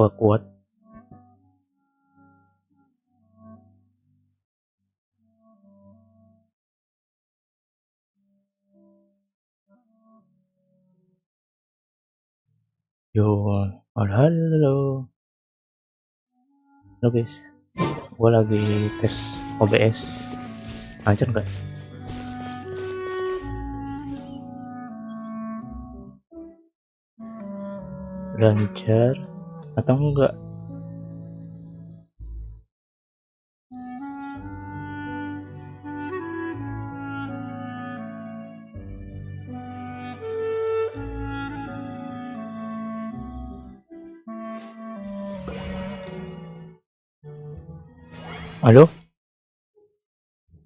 kuat. Yo, halo guys, gua lagi tes OBS, lancar nggak? Lancar atau enggak? Halo?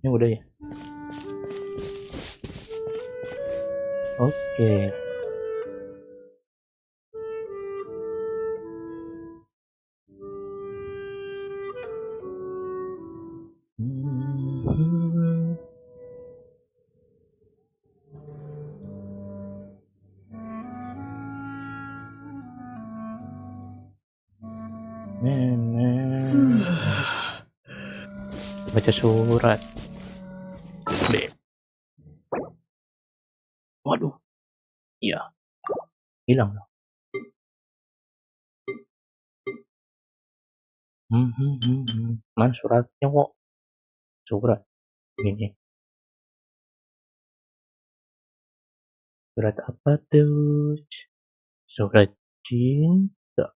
Ini udah ya? Oke. Baca surat. Deh. Waduh. Iya. Hilang loh. Mana suratnya kok? Surat. Ini. Surat apa tuh? Surat cinta.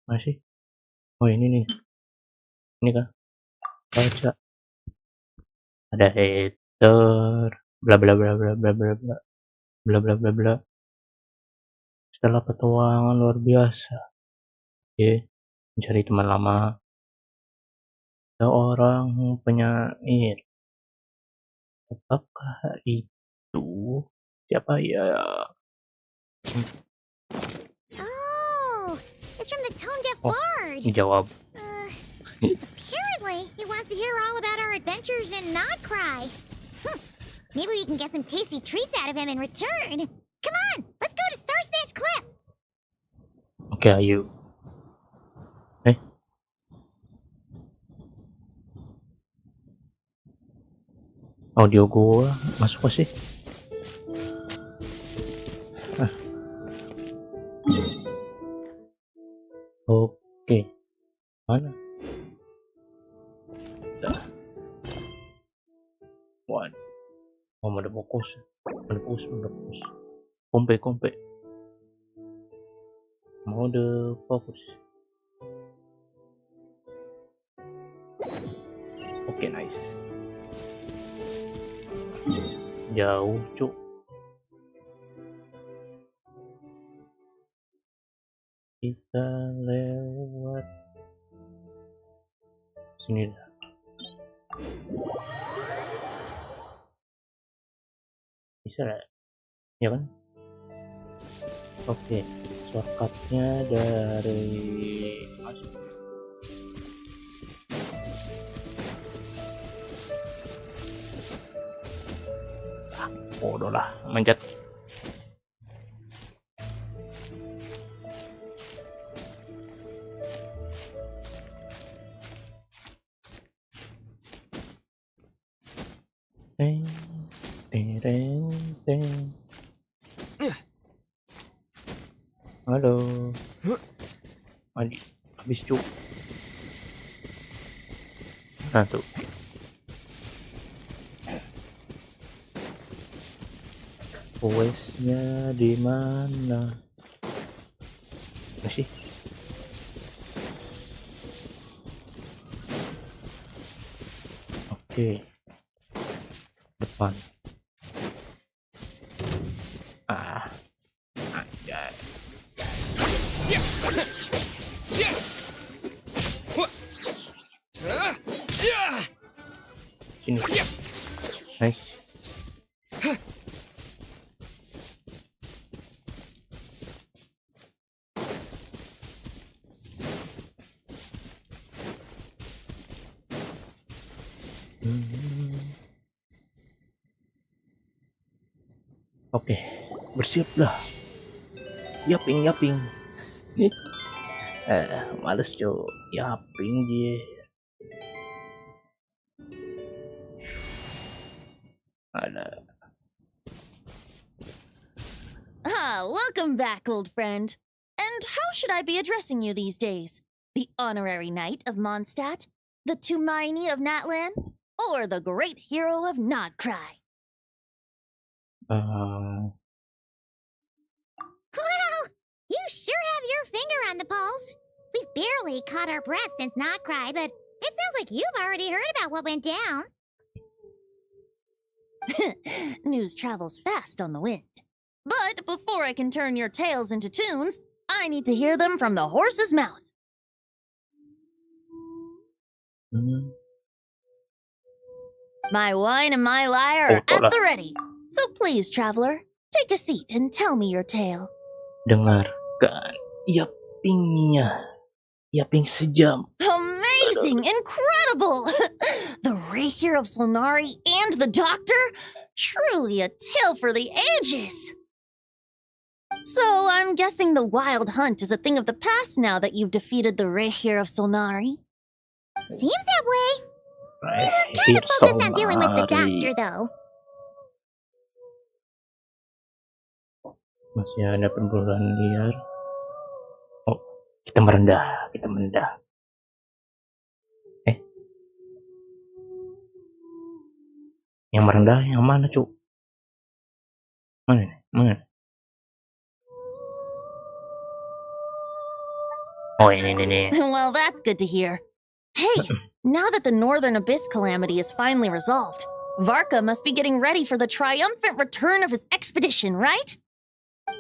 Masih? Oh ini nih. Ini kan? Baca. Ada hater. Bla bla bla bla bla bla bla. Bla bla bla bla. Setelah petualangan luar biasa. Oke. Mencari teman lama. Seorang penyair. Apakah itu siapa ya? Oh, it's from the tone deaf bard. Dijawab. Apparently, he wants to hear all about our adventures and not cry. Maybe we can get some tasty treats out of him in return. Come on, let's go to Star Snatch Cliff. Oke, ayo. Audio gua masuk gak sih? Oke. Mana? Dah. Waduh. Oh, mode fokus. Kompe. Mode fokus. Oke, nice. Jauh, cuk. Kita lewat sini dah. Bisa lah, ya kan? Oke, shortcutnya dari masuk. Bodoh lah, manjat. Teng. Halo. Habis cuk. Nah tuh. Questnya di mana? Masih? Oke. Depan. Anjay. Sini. Nice. Oke, bersiaplah. Yaping. Males cuy. Yaping dia. Ada. Welcome back, old friend. And how should I be addressing you these days? The honorary knight of Mondstadt? The Tumaini of Natlan? Or the great hero of Nodcry? Wow, you sure have your finger on the pulse. We've barely caught our breath since Notcry, but it sounds like you've already heard about what went down. News travels fast on the wind. But before I can turn your tales into tunes, I need to hear them from the horse's mouth. My wine and my lyre are at the ready. So please, traveler, take a seat and tell me your tale. Dengarkan yapingnya. Yaping sejam. Amazing! Incredible! The Rapier of Solnari and the Doctor? Truly a tale for the ages! So I'm guessing the Wild Hunt is a thing of the past now that you've defeated the Rapier of Solnari? Seems that way. We were kind of focused on dealing with the Doctor, though. Masih ada perburuan liar. Oh, kita merendah. Yang merendah yang mana, Cuk? Mana? Oh, ini. Well, that's good to hear. Hey, now that the Northern Abyss calamity is finally resolved, Varka must be getting ready for the triumphant return of his expedition, right?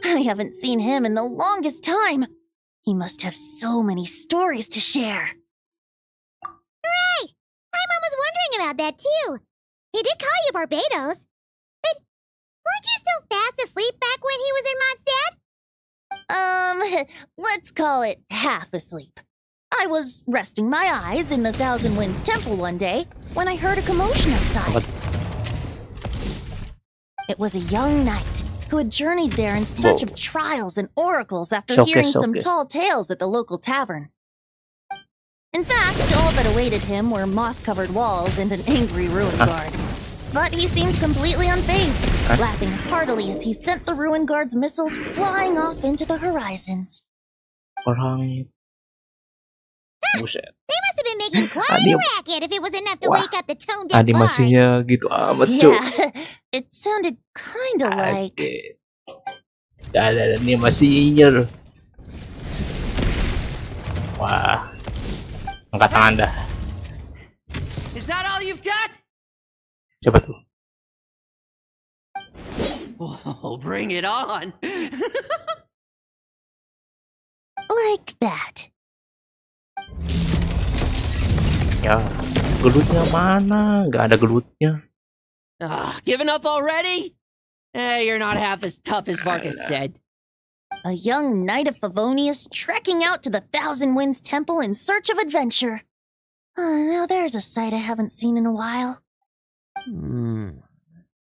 I haven't seen him in the longest time. He must have so many stories to share. Right! My mom was wondering about that, too. He did call you Barbados. But weren't you still fast asleep back when he was in Mondstadt? Let's call it half asleep. I was resting my eyes in the Thousand Winds Temple one day when I heard a commotion outside. It was a young knight who had journeyed there in search of trials and oracles after hearing some tall tales at the local tavern. In fact, all that awaited him were moss-covered walls and an angry ruin guard. But he seemed completely unfazed, laughing heartily as he sent the ruin guard's missiles flying off into the horizons. Orang buset. They must have been making quite a racket if it was enough to wake up the tone-deaf bard. Animasinya gitu amat, Cuk. Yeah, it sounded kinda like... Ada animasinya loh. Wah. Angkat tangan dah. Is that all you've got? Siapa tuh? Oh, bring it on. Like that. Ya, gelutnya mana? Gak ada gelutnya. Giving up already? You're not half as tough as Varka said. A young knight of Favonius trekking out to the Thousand Winds Temple in search of adventure. Now there's a sight I haven't seen in a while.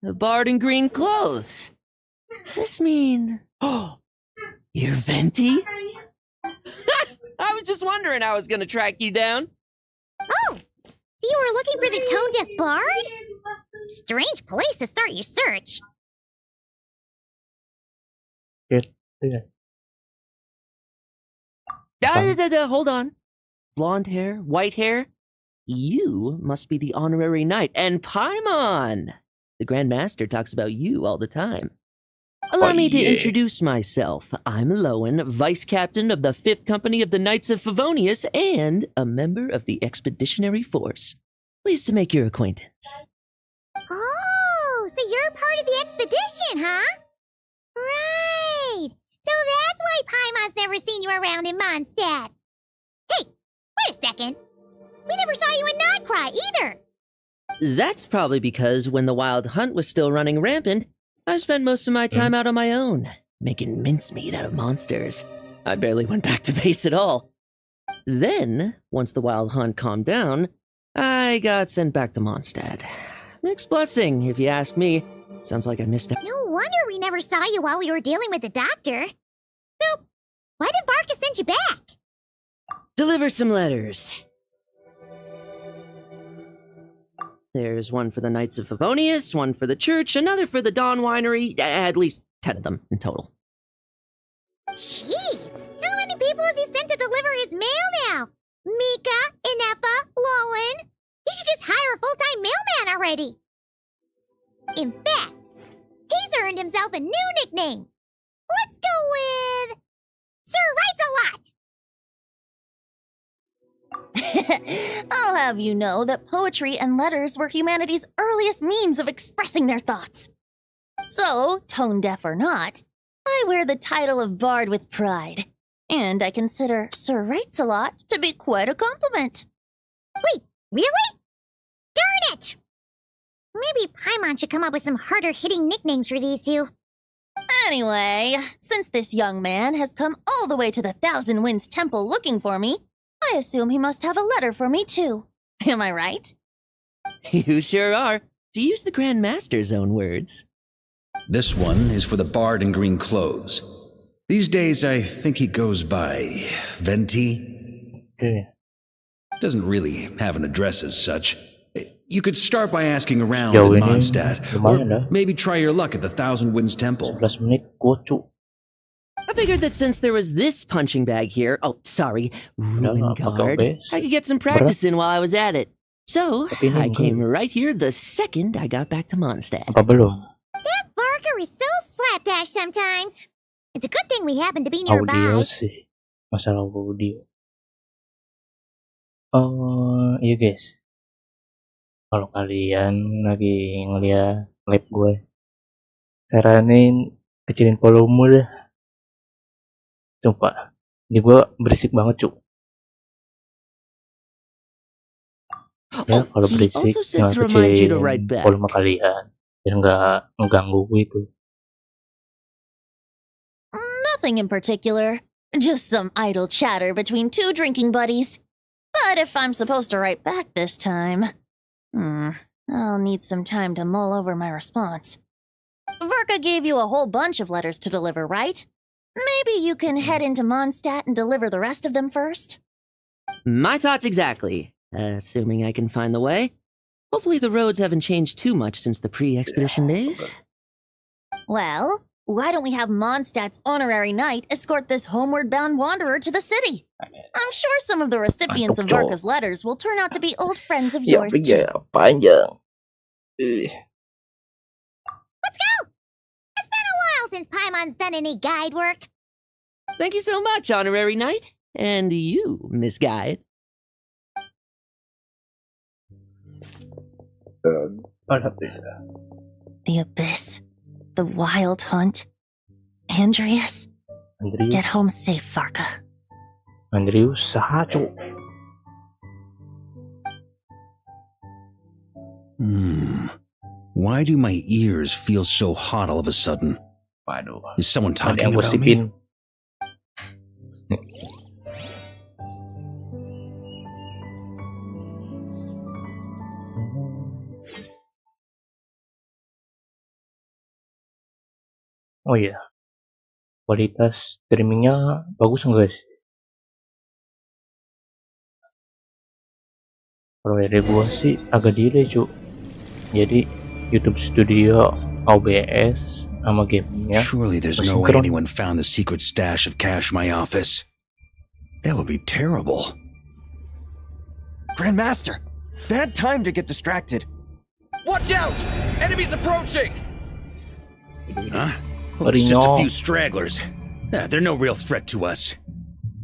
The bard in green clothes. Does this mean... Oh, you're Venti? I was just wondering how I was gonna track you down. Oh, so you were looking for the tone-deaf bard? Strange place to start your search. Hold on. Blonde hair, white hair. You must be the honorary knight. And Paimon! The Grand Master talks about you all the time. Allow me to introduce myself. I'm Lowen, Vice Captain of the 5th Company of the Knights of Favonius and a member of the Expeditionary Force. Pleased to make your acquaintance. Oh, so you're part of the expedition, huh? Right. So that's why Paimon's never seen you around in Mondstadt. Hey, wait a second. We never saw you in Nodcry either. That's probably because when the Wild Hunt was still running rampant, I spent most of my time out on my own, making mincemeat out of monsters. I barely went back to base at all. Then, once the Wild Hunt calmed down, I got sent back to Mondstadt. Mixed blessing, if you ask me. Sounds like I missed out. No wonder we never saw you while we were dealing with the doctor. So, Why did Varka send you back? Deliver some letters. There's one for the Knights of Favonius, one for the church, another for the Dawn Winery, at least 10 of them in total. Jeez, how many people has he sent to deliver his mail now? Mika, Inepa, Lolan. He should just hire a full-time mailman already. In fact, he's earned himself a new nickname. Let's go with Sir Writes a Lot. I'll have you know that poetry and letters were humanity's earliest means of expressing their thoughts. So, tone deaf or not, I wear the title of Bard with pride. And I consider Sir Writes a Lot to be quite a compliment. Wait, really? Darn it! Maybe Paimon should come up with some harder-hitting nicknames for these two. Anyway, since this young man has come all the way to the Thousand Winds Temple looking for me, I assume he must have a letter for me too. Am I right? You sure are, to use the Grand Master's own words. This one is for the bard in green clothes. These days, I think he goes by Venti. Okay. Doesn't really have an address as such. You could start by asking around Jauh in ini Mondstadt, lumayan or dah. maybe try your luck at the Thousand Winds Temple. 11 menit gocu. I figured that since there was this punching bag here, ruin apa kau, guard, Bes? I could get some practice in while I was at it. So, Tapi ini I enggak. came right here the second I got back to Mondstadt. Apa belum? That Varka is so slapdash sometimes. It's a good thing we happen to be nearby. Audio sih. Masalah audio. Iya guys. Kalau kalian lagi ngeliat live gue, saranin kecilin volume deh. Sumpah, ini gue berisik banget cuk. Ya kalau he berisik also said jangan to remind you to kecilin write back. volume kalian, biar nggak ngeganggu gitu. Nothing in particular. Just some idle chatter between two drinking buddies. But if I'm supposed to write back this time, I'll need some time to mull over my response. Varka gave you a whole bunch of letters to deliver, right? Maybe you can head into Mondstadt and deliver the rest of them first? My thoughts exactly, assuming I can find the way. Hopefully the roads haven't changed too much since the pre-expedition days. Well, why don't we have Mondstadt's honorary knight escort this homeward-bound wanderer to the city? I'm sure some of the recipients of Varka's letters will turn out to be old friends of yours too. Panjang. Let's go! It's been a while since Paimon's done any guide work. Thank you so much, honorary knight. And you, Miss Guide. The Abyss. The Wild Hunt. Andreas. Get home safe, Varka. Andreas saha cuk. Why do my ears feel so hot all of a sudden? Waduh. Is someone Ada talking yang about me? gosipin. Oh iya, kualitas streamingnya bagus nggak guys? Kalau dari gua sih agak delay cuk. Jadi YouTube Studio OBS sama gamenya Surely there's no way anyone found the secret stash of cash in my office. That would be terrible. Grandmaster! Bad time to get distracted. Watch out! Enemies approaching! Huh? Oh, it's just a few stragglers. They're no real threat to us.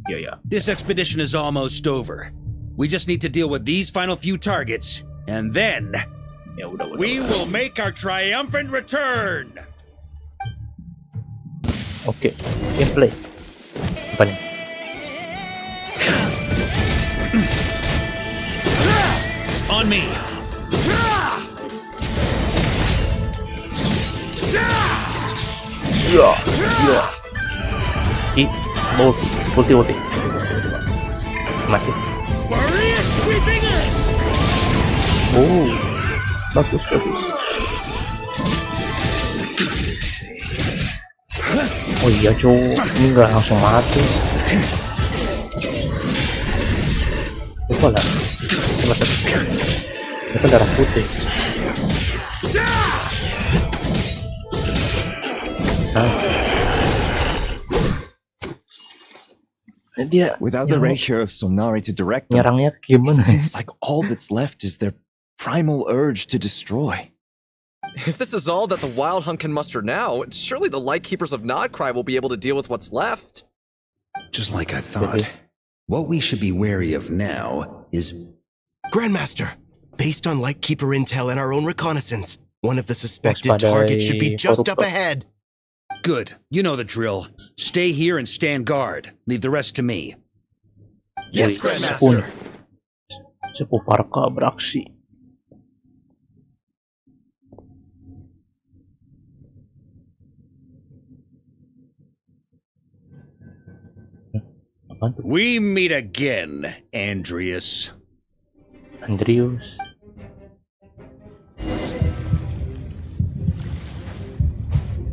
Yeah. This expedition is almost over. We just need to deal with these final few targets, and then Ya udah. we will make our triumphant return. Oke, gameplay. Apa nih? On me. Ya. Di ulti. Masih. Oh, bagus. Oh iya cuy, ini nggak langsung mati. Lupa lah. Itu darah putih. Dia without the ratio of Solnari to direct them, nyerangnya gimana? it seems like all that's left is their primal urge to destroy. If this is all that the Wild Hunt can muster now, surely the Lightkeepers of Nodcry will be able to deal with what's left. Just like I thought. What we should be wary of now is... Grandmaster, based on Lightkeeper intel and our own reconnaissance, one of the suspected targets should be just up ahead. Good. You know the drill. Stay here and stand guard. Leave the rest to me. Yes, Grandmaster. Sepuh Varka beraksi. We meet again, Andreas. Andreas.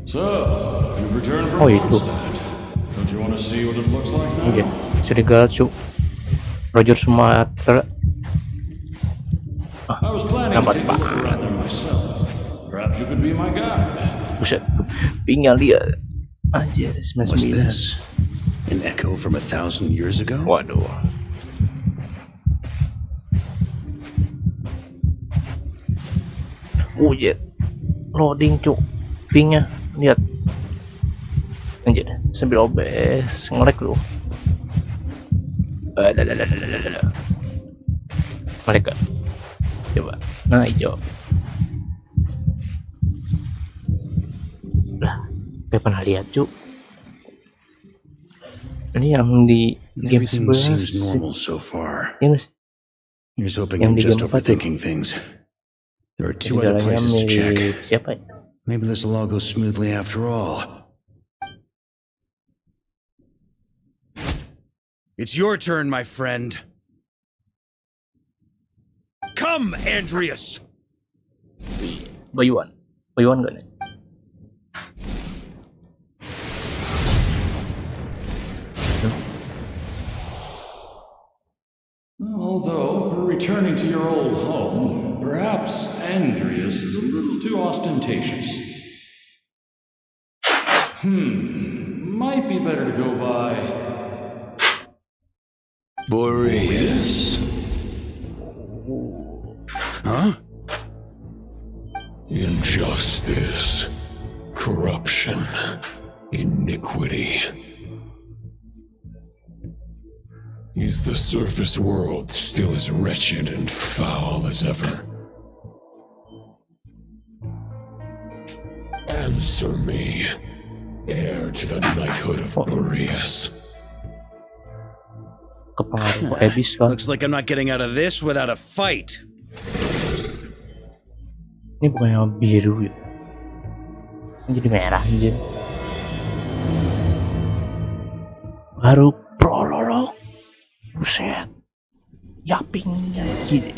So, you've returned from itu. Don't you want to see what it looks like now? Iya, serigala cu. Roger Sumatera. I was planning to take a look around there myself. Perhaps you could be my guide. Buset, pingnya lihat. Anjir, 99. What's this? An echo from 1,000 years ago? Waduh. Bujet. Loading cu. Pingnya, lihat. Anjir, sambil OBS nge-lag lu. Mereka. Coba. Nah, hijau. Lah, saya pernah lihat cu. Ini yang di game Everything seems normal so far. Here's hoping I'm just overthinking things. There are 2 other places to check. Siapa ya? Maybe this will all go smoothly after all. It's your turn, my friend. Come, Andreas! Bayuan gak nih? Although, for returning to your old home, perhaps Andreas is a little too ostentatious. Might be better to go by... Boreas. Huh? Injustice, corruption, iniquity. Is the surface world still as wretched and foul as ever? Answer me, heir to the knighthood of Boreas. Looks like I'm not getting out of this without a fight. Ini bukan yang biru ya? Ini jadi merah aja. Baru prolog. Buset. Yapingnya gini.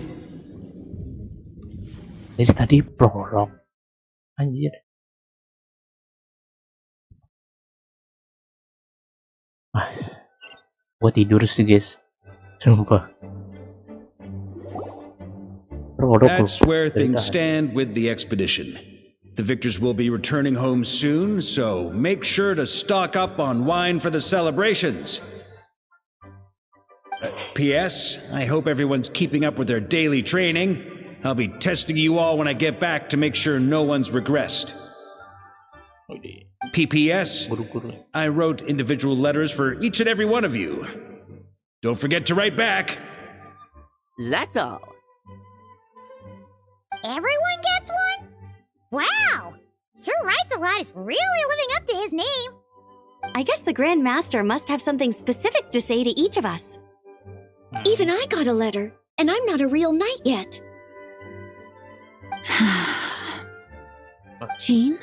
Dari tadi prolog. Anjir. Gua tidur sih guys. Sumpah. That's where things stand with the expedition. The victors will be returning home soon, so make sure to stock up on wine for the celebrations. P.S. I hope everyone's keeping up with their daily training. I'll be testing you all when I get back to make sure no one's regressed. P.P.S. I wrote individual letters for each and every one of you. Don't forget to write back. That's all. Everyone gets one? Wow! Sir Writes-A-Lot is really living up to his name. I guess the Grand Master must have something specific to say to each of us. Even I got a letter, and I'm not a real knight yet. Jean?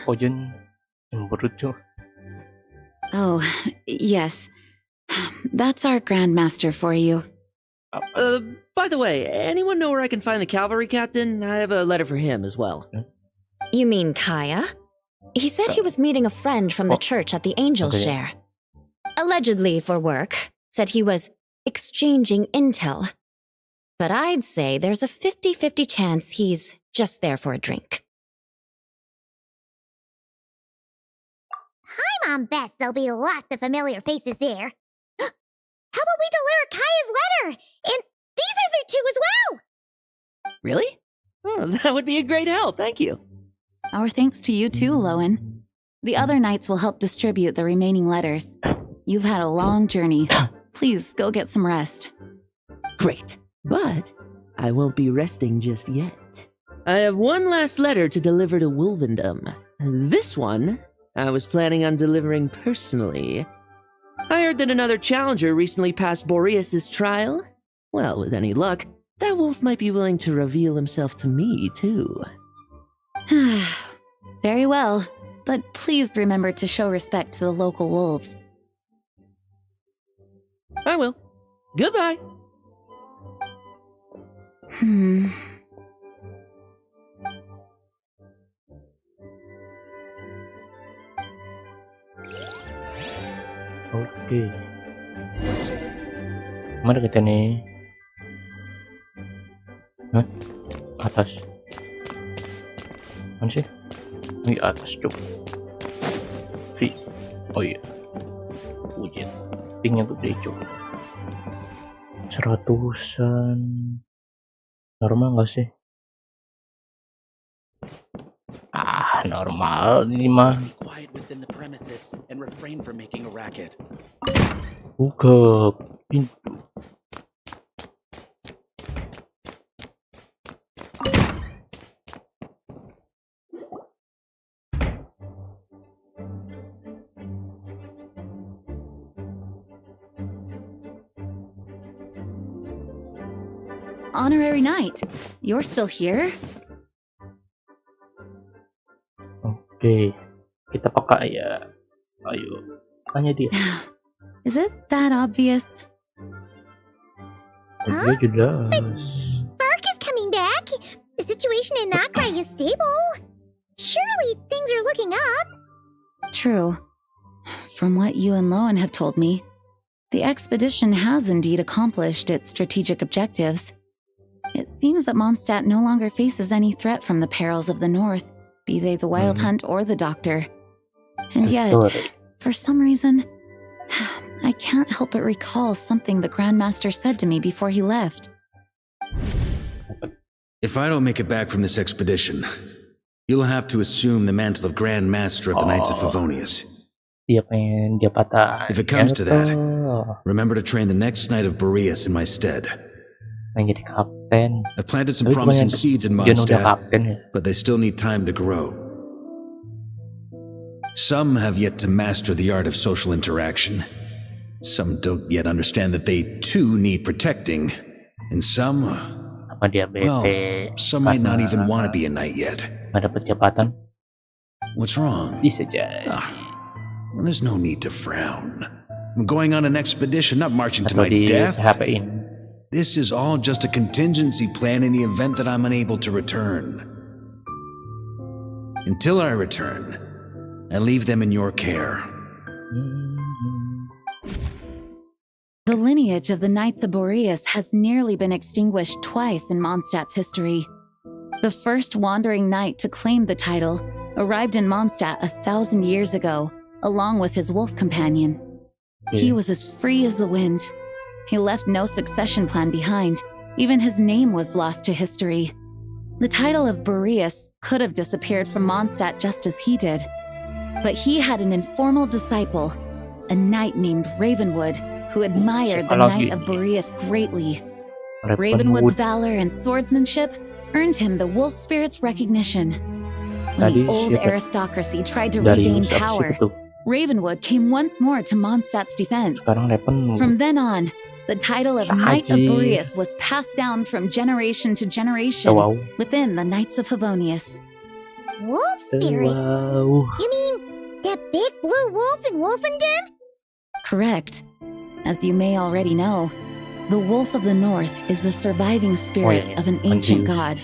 Oh, yes. That's our Grand Master for you. By the way, anyone know where I can find the cavalry captain? I have a letter for him as well. You mean Kaya? He said he was meeting a friend from the church at the Angel Share. Allegedly for work. Said he was exchanging intel. But I'd say there's a 50-50 chance he's just there for a drink. Paimon bets there'll be lots of familiar faces there. How about we deliver Kaya's letter? And these are there too as well! Really? Oh, that would be a great help, thank you. Our thanks to you too, Lowen. The other knights will help distribute the remaining letters. You've had a long journey. Please go get some rest. Great, but I won't be resting just yet. I have one last letter to deliver to Wolvendom. This one, I was planning on delivering personally. I heard that another challenger recently passed Boreas' trial. Well, with any luck, that wolf might be willing to reveal himself to me, too. Very well, but please remember to show respect to the local wolves. I will. Goodbye. Oke. Mana kita nih? Hah? Atas. Mana sih? Di atas tuh. Oh iya. Ujian. Pingnya gede cuy. 100-an. Normal nggak sih? Normal ini mah. Buka pintu. Honorary Knight, you're still here? Oke, kita pakai ya. Ayo, tanya dia. Is it that obvious? Huh? Jelas. Varka's coming back. The situation in Nakrai is stable. Surely things are looking up. True. From what you and Lowen have told me, the expedition has indeed accomplished its strategic objectives. It seems that Mondstadt no longer faces any threat from the perils of the north, be they the Wild Hunt or the Doctor. And yet, for some reason, I can't help but recall something the Grandmaster said to me before he left. If I don't make it back from this expedition, you'll have to assume the mantle of Grand Master of the Knights of Favonius. If it comes to that, remember to train the next Knight of Boreas in my stead. I planted some promising seeds in Mondstadt, but they still need time to grow. Some have yet to master the art of social interaction. Some don't yet understand that they too need protecting. And some, well, some might not even want to be a knight yet. What's wrong? Well, there's no need to frown. I'm going on an expedition, not marching to my death. This is all just a contingency plan in the event that I'm unable to return. Until I return, I leave them in your care. The lineage of the Knights of Boreas has nearly been extinguished twice in Mondstadt's history. The first wandering knight to claim the title arrived in Mondstadt 1,000 years ago, along with his wolf companion. He was as free as the wind. He left no succession plan behind. Even his name was lost to history. The title of Boreas could have disappeared from Mondstadt just as he did. But he had an informal disciple, a knight named Ravenwood, who admired the Knight of Boreas greatly. Ravenwood's valor and swordsmanship earned him the wolf spirit's recognition. When the old aristocracy tried to regain power, Ravenwood came once more to Mondstadt's defense. From then on, the title of Knight of Boreas was passed down from generation to generation within the Knights of Favonius. Wolf spirit? You mean that big blue wolf in Wolfendom? Correct. As you may already know, the Wolf of the North is the surviving spirit of an ancient god.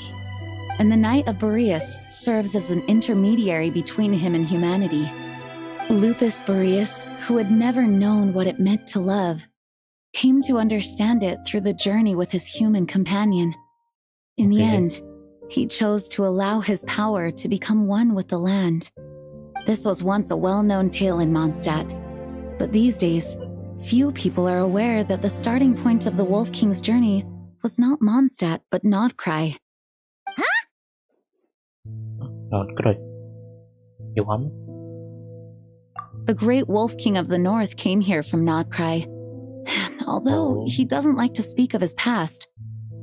and the Knight of Boreas serves as an intermediary between him and humanity. Lupus Boreas, who had never known what it meant to love, came to understand it through the journey with his human companion. In the end, he chose to allow his power to become one with the land. This was once a well-known tale in Mondstadt, but these days, few people are aware that the starting point of the Wolf King's journey was not Mondstadt, but Nordkrai. Huh? Nordkrai. You want? The great Wolf King of the North came here from Nordkrai. Although he doesn't like to speak of his past.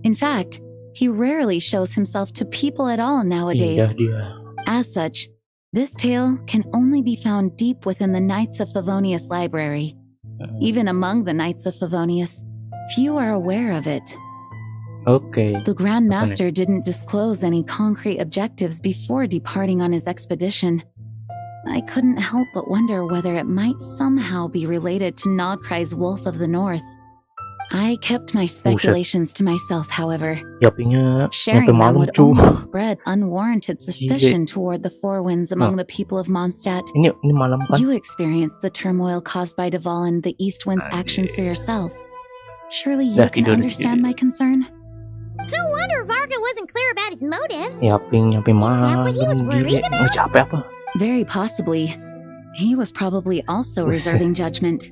In fact, he rarely shows himself to people at all nowadays. As such, this tale can only be found deep within the Knights of Favonius library. Even among the Knights of Favonius, few are aware of it. The Grand Master didn't disclose any concrete objectives before departing on his expedition. I couldn't help but wonder whether it might somehow be related to Nordkrai's Wolf of the North. I kept my speculations to myself, however. Sharing them would only spread unwarranted suspicion toward the Four Winds among the people of Mondstadt. You experienced the turmoil caused by Duvall and the East Wind's actions for yourself. Surely you can understand my concern? No wonder Varka wasn't clear about his motives. Is that what he was worried about? Very possibly. He was probably also reserving judgment.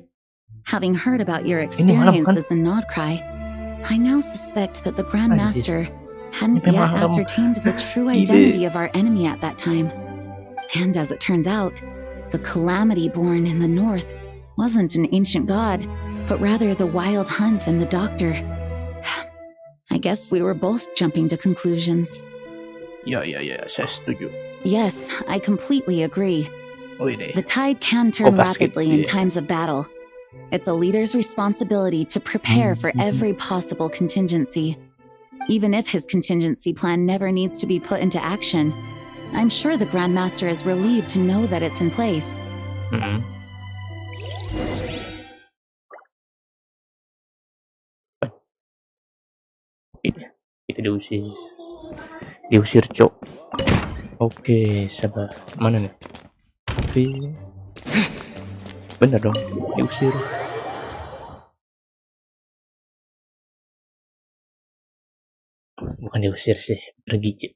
Having heard about your experiences in Nordkrai, I now suspect that the Grand Master hadn't yet ascertained the true identity of our enemy at that time. And as it turns out, the calamity born in the north wasn't an ancient god, but rather the Wild Hunt and the Doctor. I guess we were both jumping to conclusions. Saya setuju. Yes, I completely agree. The tide can turn rapidly in times of battle. It's a leader's responsibility to prepare for every possible contingency. Even if his contingency plan never needs to be put into action, I'm sure the Grand Master is relieved to know that it's in place. Kita diusir cok. Oke, sabar. Mana nih? Oke. Bener dong, diusir. Bukan diusir sih, pergi.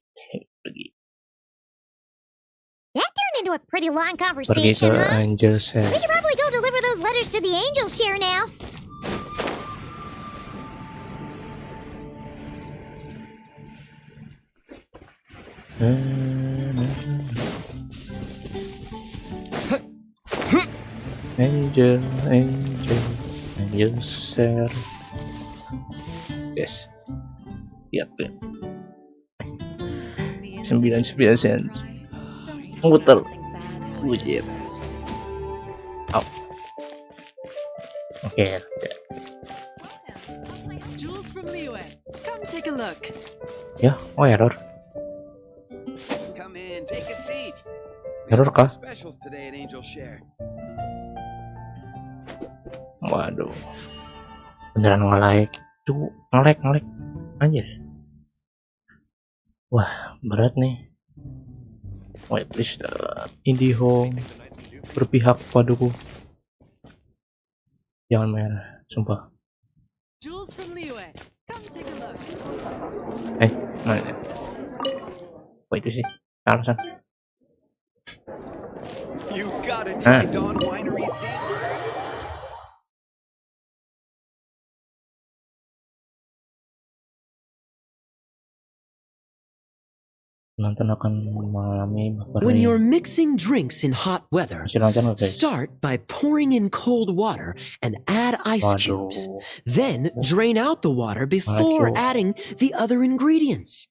That turned into a pretty long conversation, huh? Angelshare. We should probably go deliver those letters to the Angelshare now. Angelshare. Yes. Yap. 99 sen. Muter. Wujud. Oh. Oke. Jules from Liyue. Come take a look. Ya, error. Come in, take a seat. Error kah? Specials today at Angelshare. Waduh, beneran nge-like itu, nge-like anjir. Wah, berat nih. Wait, please, IndiHome berpihak padaku. Jangan merah, sumpah. Jules from Liyue. Come take a look. Mana? Apa itu sih? Alasan. You gotta try Dawn Winery's date. When you're mixing drinks in hot weather, start by pouring in cold water and add ice cubes. Then drain out the water before adding the other ingredients.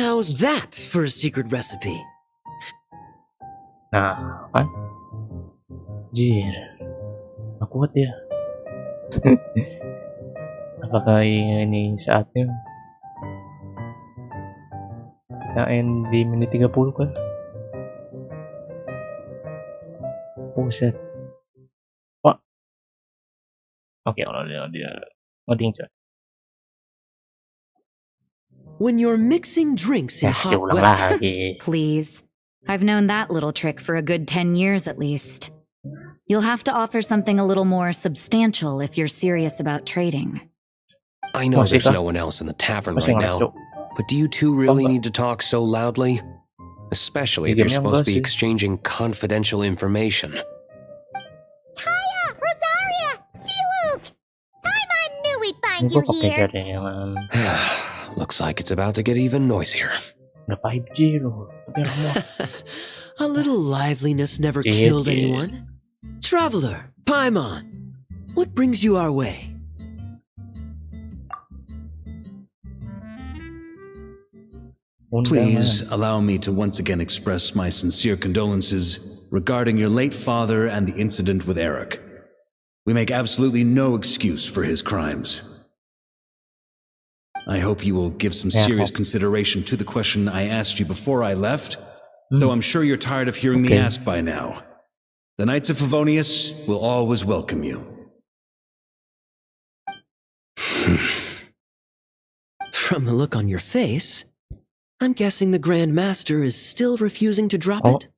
How's that for a secret recipe? Nah, kan? Jir, nggak kuat ya. Apakah ini saatnya? Kita di menit 30 kan? Buset. Wah. Oke, kalau dia ngoding coy. when you're mixing drinks in hot weather. Please. I've known that little trick for a good 10 years at least. You'll have to offer something a little more substantial if you're serious about trading. I know there's no one else in the tavern right now, but do you two really need to talk so loudly? Especially if you're supposed to be exchanging confidential information. Hiya, Rosaria, Diluc! I knew we'd find you here. Looks like it's about to get even noisier. A little liveliness never killed anyone. Traveler, Paimon, what brings you our way? Please allow me to once again express my sincere condolences regarding your late father and the incident with Eric. We make absolutely no excuse for his crimes. I hope you will give some serious consideration to the question I asked you before I left, though I'm sure you're tired of hearing me ask by now. The Knights of Favonius will always welcome you. From the look on your face, I'm guessing the Grand Master is still refusing to drop it?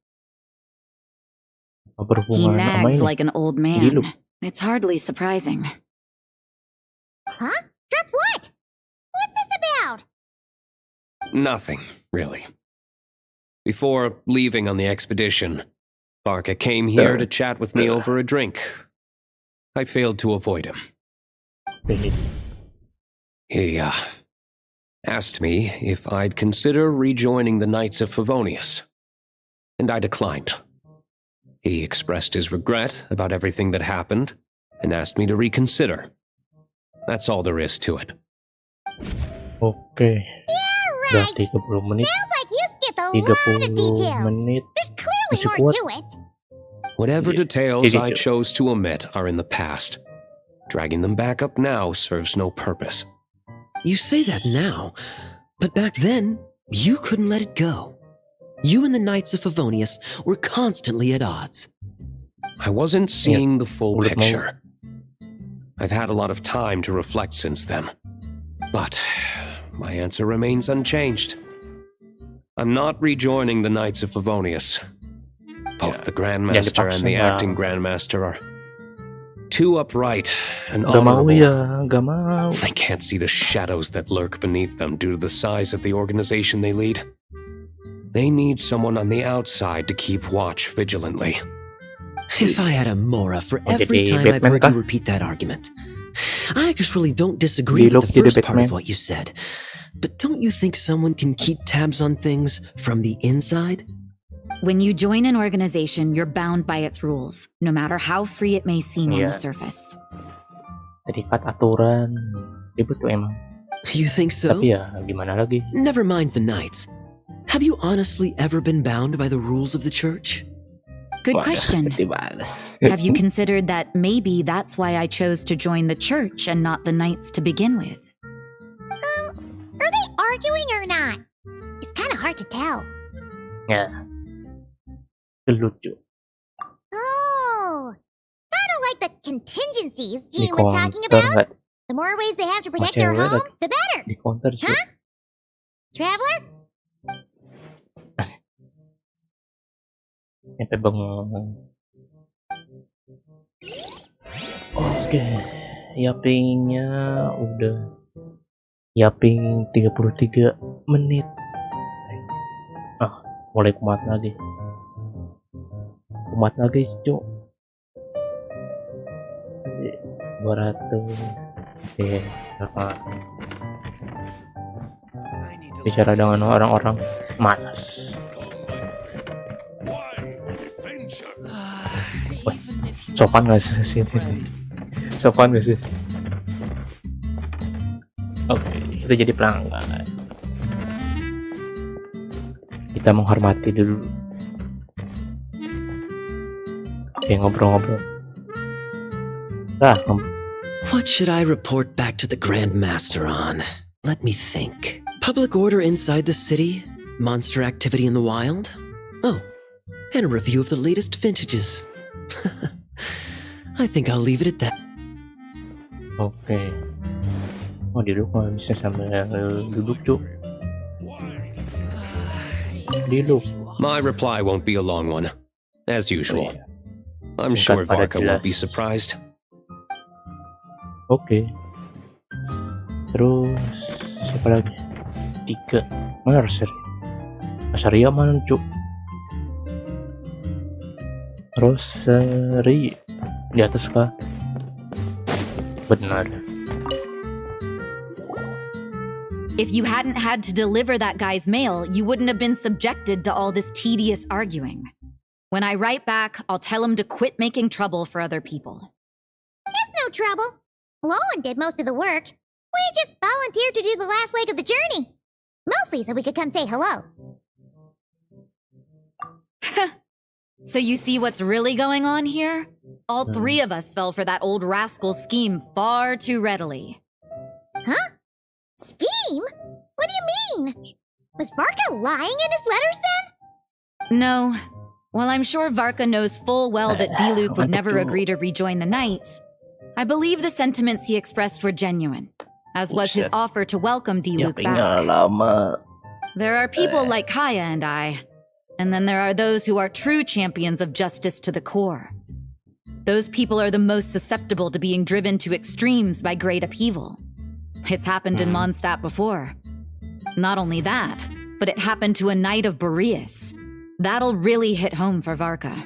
He nags like an old man. It's hardly surprising. Huh? Drop what? What's this about? Nothing, really. Before leaving on the expedition, Varka came here to chat with me over a drink. I failed to avoid him. He, asked me if I'd consider rejoining the Knights of Favonius, and I declined. He expressed his regret about everything that happened and asked me to reconsider. That's all there is to it. Okay. Yeah, right. Sounds like you skipped a lot of details. There's clearly more to it. Whatever details I chose to omit are in the past. Dragging them back up now serves no purpose. You say that now, but back then, you couldn't let it go. You and the Knights of Favonius were constantly at odds. I wasn't seeing the full picture. I've had a lot of time to reflect since then. But my answer remains unchanged. I'm not rejoining the Knights of Favonius. Both the Grandmaster and the acting Grandmaster are too upright and honorable. I can't see the shadows that lurk beneath them due to the size of the organization they lead. They need someone on the outside to keep watch vigilantly. If I had a Mora for every time I've heard you repeat that argument. I actually don't disagree with the first part of what you said. But don't you think someone can keep tabs on things from the inside? When you join an organization, you're bound by its rules, no matter how free it may seem on the surface. Terikat aturan, ribut tuh emang. You think so? Tapi ya, gimana lagi? Never mind the Knights. Have you honestly ever been bound by the rules of the Church? Good question. Have you considered that maybe that's why I chose to join the Church and not the Knights to begin with? Are they arguing or not? It's kind of hard to tell. Yeah. Lucu. Oh, kind of like the contingencies Gene was talking about. The more ways they have to protect their home, the better. Huh? Traveler? Sampai bengong. Oke, yappingnya udah. Yapping 33 menit. Mulai kumat lagi. Kumat lagi, cuk. 200. Oke, bicara dengan orang-orang malas. Sopan gak sih ini? Sopan gak sih? Oke, kita jadi pelanggan. Kita menghormati dulu. Oke, ngobrol-ngobrol. What should I report back to the Grand Master on? Let me think. Public order inside the city? Monster activity in the wild? Oh, and a review of the latest vintages. I think I'll leave it at that. Oke. Oh, duduk nggak bisa sambil duduk, cuk. Diluc. My reply won't be a long one, as usual. I'm sure Varka won't be surprised. Oke. Terus siapa lagi? 3. Mana Rosaria mana cuk? Rosari di atas kah? Benar. If you hadn't had to deliver that guy's mail, you wouldn't have been subjected to all this tedious arguing. When I write back, I'll tell him to quit making trouble for other people. It's no trouble. Lowen did most of the work. We just volunteered to do the last leg of the journey. Mostly so we could come say hello. So you see what's really going on here? All 3 of us fell for that old rascal's scheme far too readily. Huh? Scheme? What do you mean? Was Varka lying in his letters then? No. While I'm sure Varka knows full well that Diluc would never agree to rejoin the Knights, I believe the sentiments he expressed were genuine, as was his offer to welcome Diluc back. There are people like Kaya and I, and then there are those who are true champions of justice to the core. Those people are the most susceptible to being driven to extremes by great upheaval. It's happened in Mondstadt before. Not only that, but it happened to a Knight of Boreas. That'll really hit home for Varka.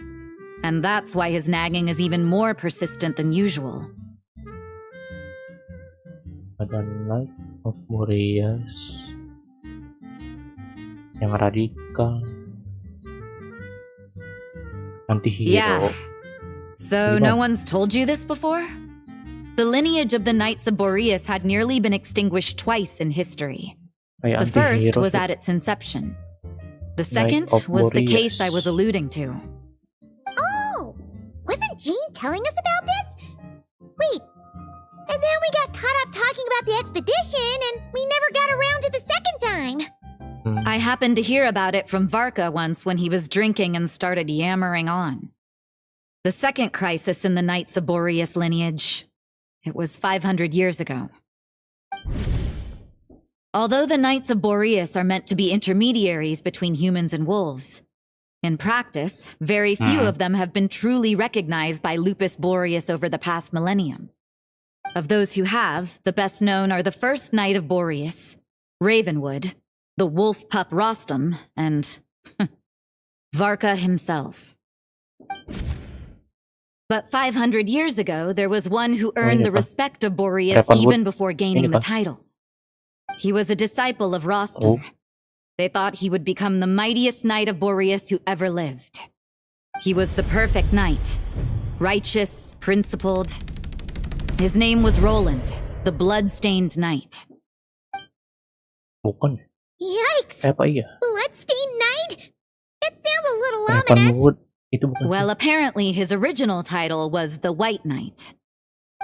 And that's why his nagging is even more persistent than usual. Ada Knight of Boreas yang radikal, anti-hero. Yeah. So no one's told you this before? The lineage of the Knights of Boreas had nearly been extinguished twice in history. The first was at its inception. The second was the case I was alluding to. Oh! Wasn't Jean telling us about this? Wait, and then we got caught up talking about the expedition and we never got around to the second time. I happened to hear about it from Varka once when he was drinking and started yammering on. The second crisis in the Knights of Boreas lineage. It was 500 years ago. Although the Knights of Boreas are meant to be intermediaries between humans and wolves, in practice, very few of them have been truly recognized by Lupus Boreas over the past millennium. Of those who have, the best known are the first Knight of Boreas, Ravenwood, the wolf pup Rostam, and Varka himself. But 500 years ago, there was one who earned the respect of Boreas even before gaining the title. He was a disciple of Rostam. They thought he would become the mightiest Knight of Boreas who ever lived. He was the perfect knight, righteous, principled. His name was Roland, the blood-stained knight. Bukan. Yikes! Apa iya? Blood-stained knight? It sounds a little ominous. Well, apparently his original title was the White Knight.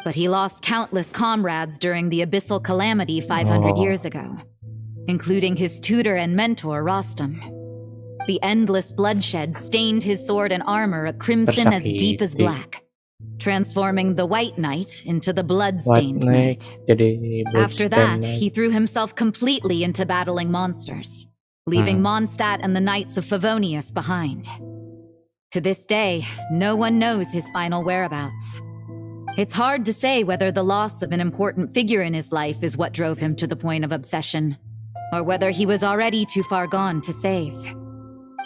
But he lost countless comrades during the Abyssal Calamity 500 years ago, including his tutor and mentor, Rostam. The endless bloodshed stained his sword and armor a crimson as deep as black, transforming the White Knight into the blood-stained knight. After that, he threw himself completely into battling monsters, leaving Mondstadt and the Knights of Favonius behind. To this day, no one knows his final whereabouts. It's hard to say whether the loss of an important figure in his life is what drove him to the point of obsession, or whether he was already too far gone to save.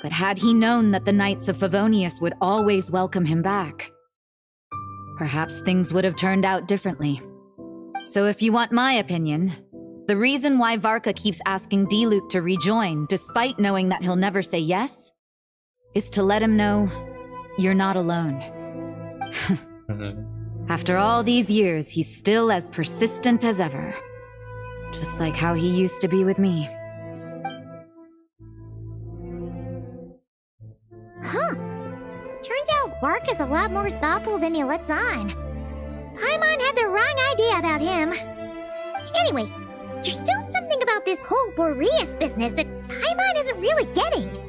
But had he known that the Knights of Favonius would always welcome him back, perhaps things would have turned out differently. So if you want my opinion, the reason why Varka keeps asking Diluc to rejoin, despite knowing that he'll never say yes, is to let him know you're not alone. After all these years, he's still as persistent as ever. Just like how he used to be with me. Huh. Turns out Varka's a lot more thoughtful than he lets on. Paimon had the wrong idea about him. Anyway, there's still something about this whole Boreas business that Paimon isn't really getting.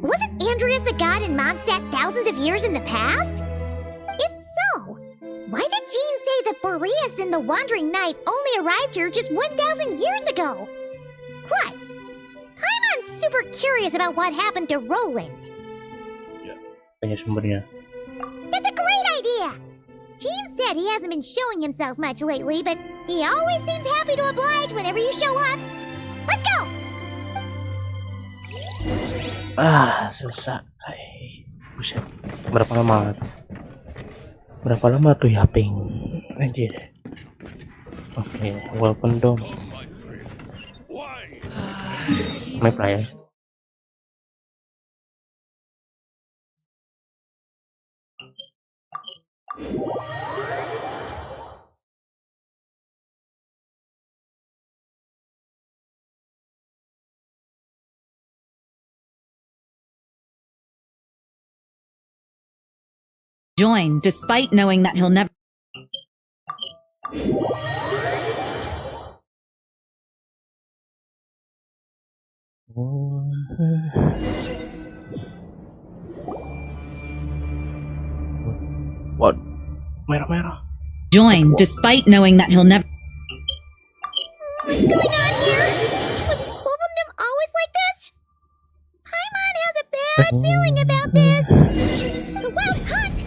Wasn't Andreas a god in Mondstadt thousands of years in the past? If so, why did Jean say that Boreas and the Wandering Knight only arrived here just 1,000 years ago? Plus, Paimon super curious about what happened to Roland. Tanya sumbernya. That's a great idea! Gene said he hasn't been showing himself much lately, but he always seems happy to oblige whenever you show up. Let's go! Selesai. Buset. Berapa lama tuh ya ping? Anjir. Oke, walaupun dong. Map lah ya. Join despite knowing that he'll never. What? Merah-merah. Join despite knowing that he'll never. What's going on here? Was Wolfendom always like this? Paimon has a bad feeling about this. The Wild Hunt?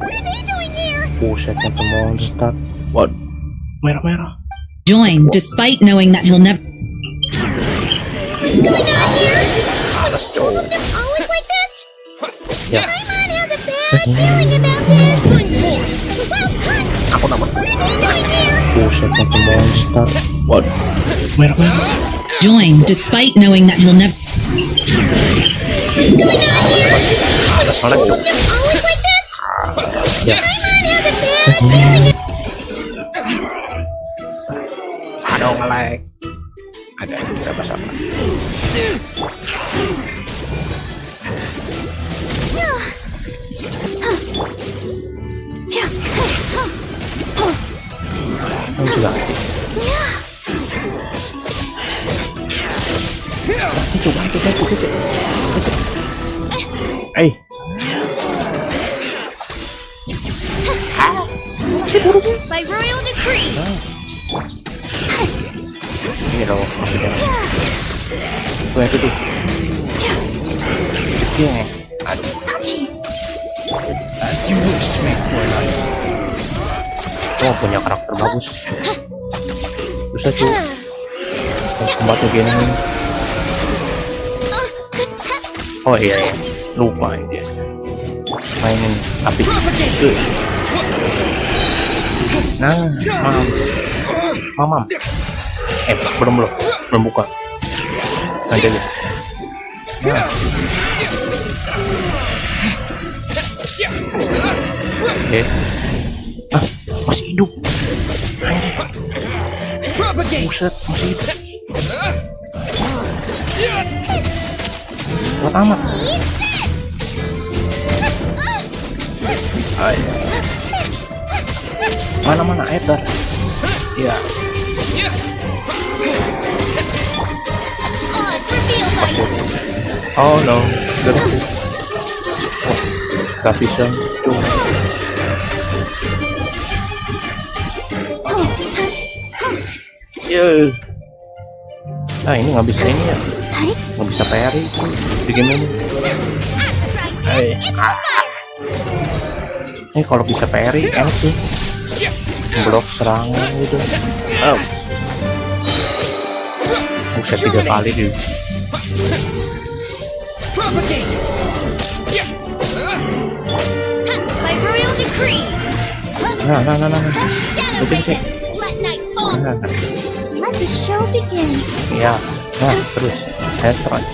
What are they doing here? Buset, yang monster. What? Merah-merah. Join despite knowing that he'll never. What's going on here? Was Wolfendom always like this? Yeah. Paimon has a bad feeling about this. Spring forth! The Wild Hunt! What are they doing here? Buset, yang monster. What? Merah-merah. Join despite knowing that he'll never. What's going on here? Was Wolfendom always like this? Yeah. Paimon has a bad feeling. Aduh, nge-lag. Ada, sabar-sabar. Kamu juga aktif. Coba. By royal decree. Ini loh, maksudnya. Tuh, itu tuh. Aduh. As you wish, make for life. Oh, punya karakter bagus. Bisa tuh. Combatnya gini. Oh iya, lupa dia. Mainin api. Nah, mamam. Belum buka. Nanti aja. Nah. Oke. Masih hidup. Buset, masih hidup. Kuat amat. Mana Ether? Ya. Oh no, gak bisa. Nah ini nggak bisa ini ya, nggak bisa parry di game ini. Ini kalau bisa parry enak sih, blok serangan gitu. Buset 3 kali deh. By royal decree. Nah. Let the show begin. Ya, nah terus saya serang.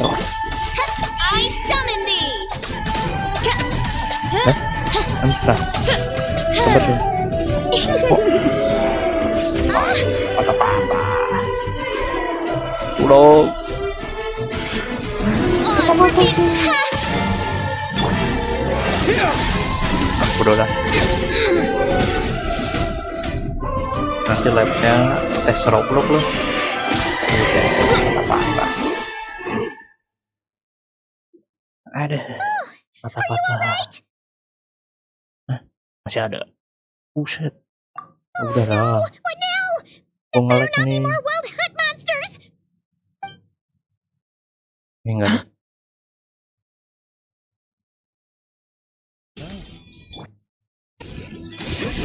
I summon thee. Entah. Coba tuh. Apa? Pulau. Aku udah. Nanti labnya tes Roblox loh. Apa-apa. Ada. Apa-apa. Masih ada. Buset. Udah lah. What now? Kok nge-lag nih? More wild hunt monsters. Enggak ada.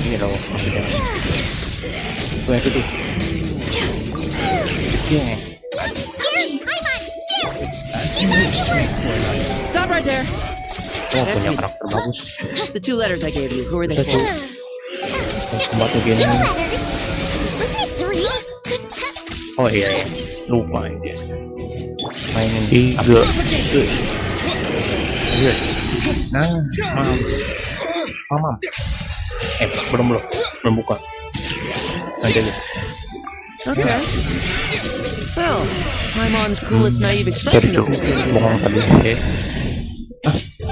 Ini loh, maksudnya. Tuh itu tuh. Yeah. Stop right there. Oh, punya karakter bagus. The 2 letters I gave you, who are they for? Tempatnya gini. Oh iya, lupa dia. Mainin 3. Iya. Nah, mamam. Belum buka. Nanti aja. Okay. Well, Paimon's coolest naive expression doesn't appear to be bohong tadi.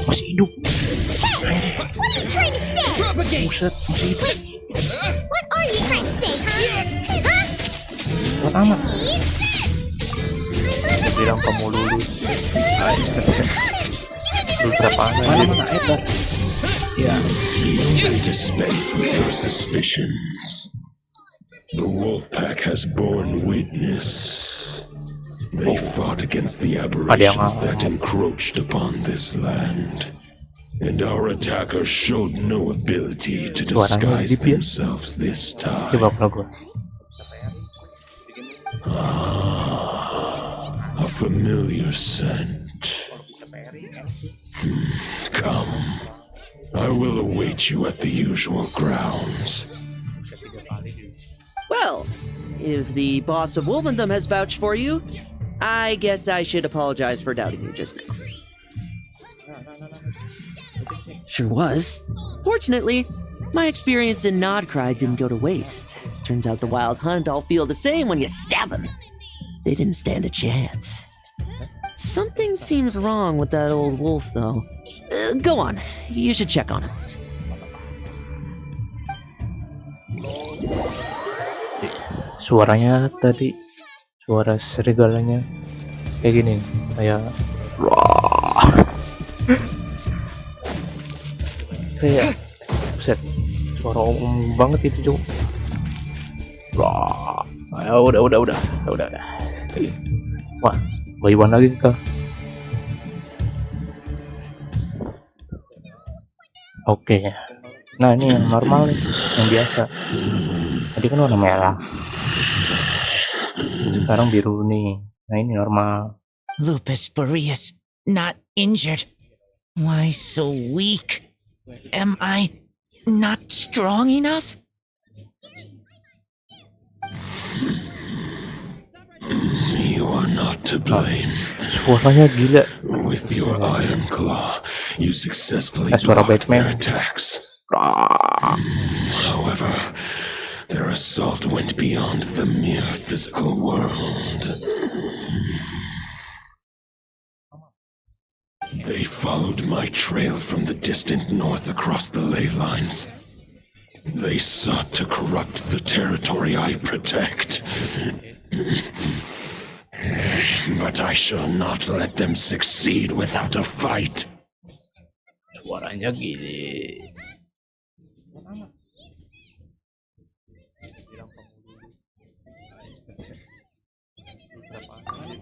Masih hidup. What are you trying to say? Buset, masih hidup. What are you trying to say, huh? Buat amat. Bilang kamu lulus. Lulus apaan? Mana Edgar? Yeah. You may dispense with your suspicions. The Wolfpack has borne witness. They fought against the aberrations that encroached upon this land. And our attackers showed no ability to disguise themselves this time. A familiar scent. Come. I will await you at the usual grounds. Well, if the boss of Wolvendom has vouched for you, I guess I should apologize for doubting you just now. Sure was. Fortunately, my experience in Nodcry didn't go to waste. Turns out the Wild Hunt all feel the same when you stab them. They didn't stand a chance. Something seems wrong with that old wolf, though. Go on. You should check on him. Suaranya tadi, suara serigalanya kayak gini, kayak kayak buset, suara umum banget itu, Cuk. Udah. Wah, Bayuan lagi kah? Oke. Nah, ini yang normal nih, yang biasa. Tadi kan warna merah. Sekarang biru nih. Nah, ini normal. Lupus Boreas, not injured. Why so weak? Am I not strong enough? You are not to blame. Suaranya gila. With your iron claw, you successfully blocked their attacks. However, their assault went beyond the mere physical world. They followed my trail from the distant north across the ley lines. They sought to corrupt the territory I protect. But I shall not let them succeed without a fight. Suaranya gini.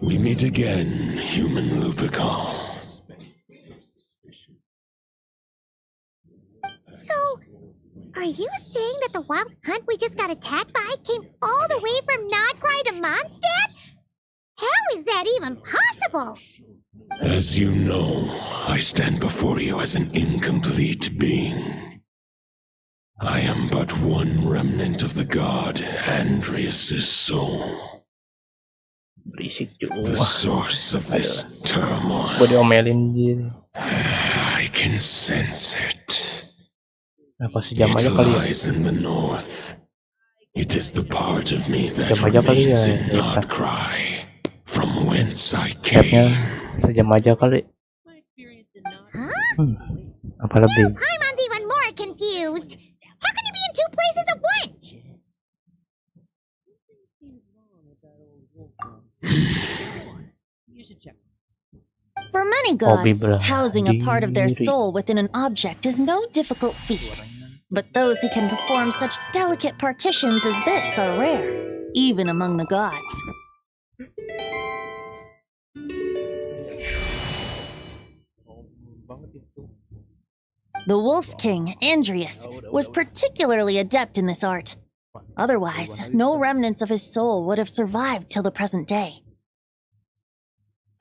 We meet again, human Lupical. So, are you saying that the wild hunt we just got attacked by came all the way from Nodcry to Mondstadt? How is that even possible? As you know, I stand before you as an incomplete being. I am but one remnant of the god Andreas' soul. The source of this turmoil. I can sense it. It lies in the north. It is the part of me that remains in Nodcry, from whence I came. Sejam aja kali. Apa lebih? Paimon's even more confused. How can you be in two places at once? For many gods, housing a part of their soul within an object is no difficult feat. But those who can perform such delicate partitions as this are rare, even among the gods. The Wolf King, Andreas, was particularly adept in this art. Otherwise, no remnants of his soul would have survived till the present day.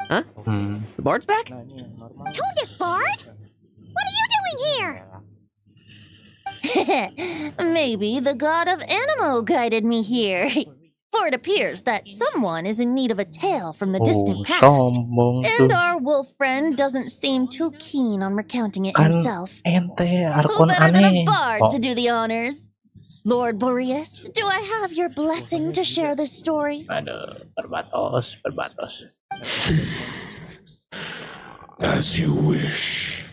Huh? The bard's back? Tundic Bard? What are you doing here? Maybe the god of Animo guided me here. For it appears that someone is in need of a tale from the distant past. And our wolf friend doesn't seem too keen on recounting it himself. Who better than a bard to do the honors? Lord Boreas, do I have your blessing to share this story? Aduh, berbatos. As you wish.